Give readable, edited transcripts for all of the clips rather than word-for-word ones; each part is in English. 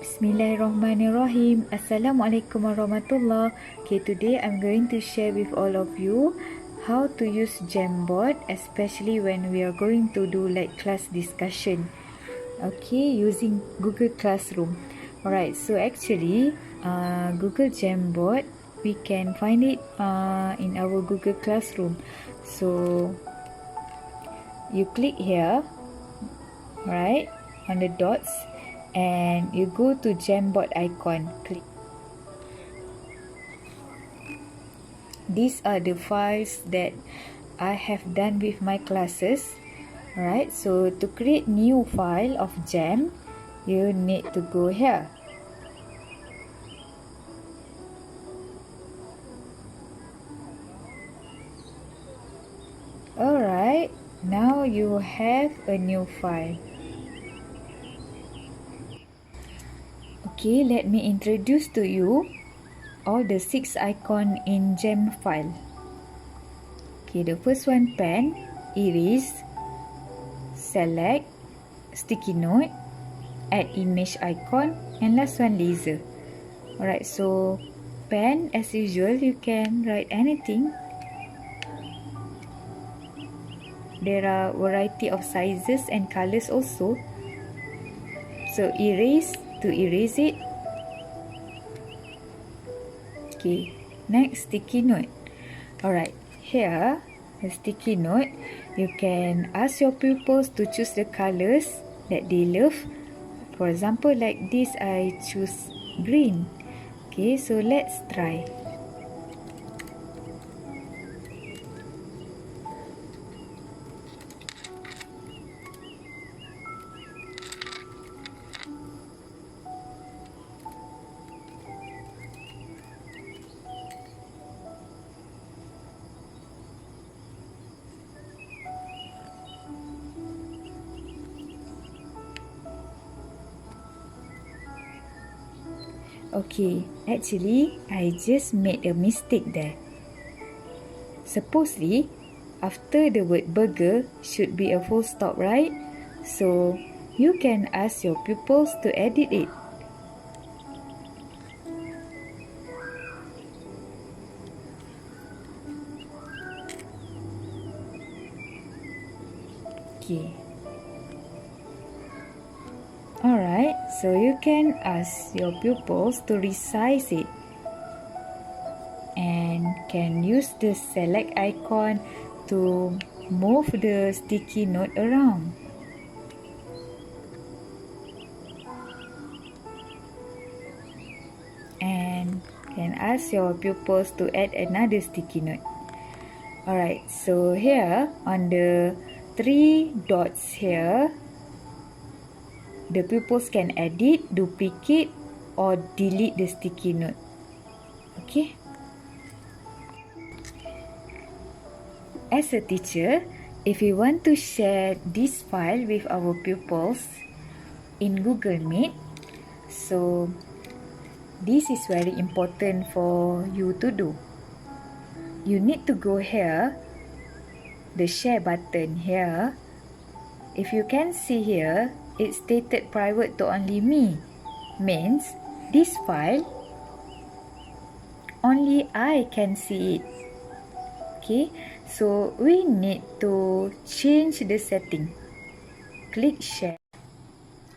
Bismillahirrahmanirrahim. Assalamualaikum warahmatullah. Okay, today I'm going to share with all of you how to use Jamboard, especially when we are going to do like class discussion. Okay, using Google Classroom. Alright, so actually, Google Jamboard, we can find it in our Google Classroom. So you click here, right, on the dots, and you go to Jamboard icon. Click. These are the files that I have done with my classes. Alright, so to create new file of Jam, you need to go here. Alright, now you have a new file. Okay, let me introduce to you all the 6 icon in Jam file. Okay, the first one, pen, erase, select, sticky note, add image icon, and last one, laser. Alright, so pen, as usual, you can write anything. There are variety of sizes and colors also. So erase, to erase it. Okay, next, sticky note. Alright, here, the sticky note, you can ask your pupils to choose the colors that they love. For example, like this, I choose green. Okay, so let's try. Okay, actually, I just made a mistake there. Supposedly, after the word burger should be a full stop, right? So, you can ask your pupils to edit it. Okay. Alright, so you can ask your pupils to resize it and can use the select icon to move the sticky note around. And can ask your pupils to add another sticky note. Alright, so here on the 3 dots here, the pupils can edit, duplicate, or delete the sticky note. Okay. As a teacher, if we want to share this file with our pupils in Google Meet, so this is very important for you to do. You need to go here, the share button here. If you can see here, it's stated private to only me. Means this file, only I can see it. Okay, so we need to change the setting. Click share.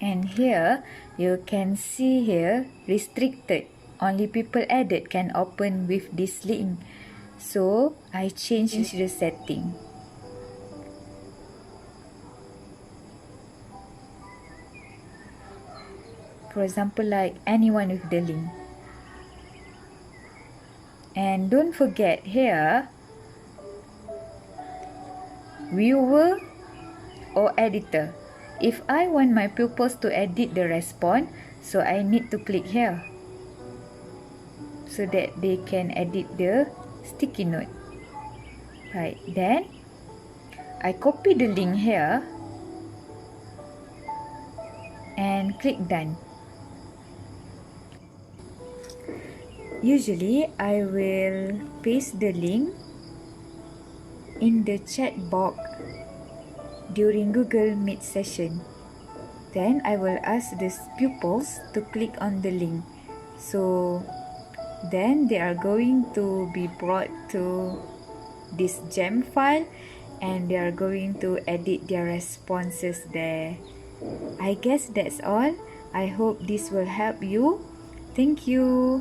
And here, you can see here, restricted. Only people added can open with this link. So, I change the setting. For example, like anyone with the link. And don't forget here, viewer or editor. If I want my pupils to edit the response, so I need to click here so that they can edit the sticky note. Right, then I copy the link here and click done. Usually, I will paste the link in the chat box during Google Meet session. Then I will ask these pupils to click on the link. So then they are going to be brought to this gem file and they are going to edit their responses there. I guess that's all. I hope this will help you. Thank you.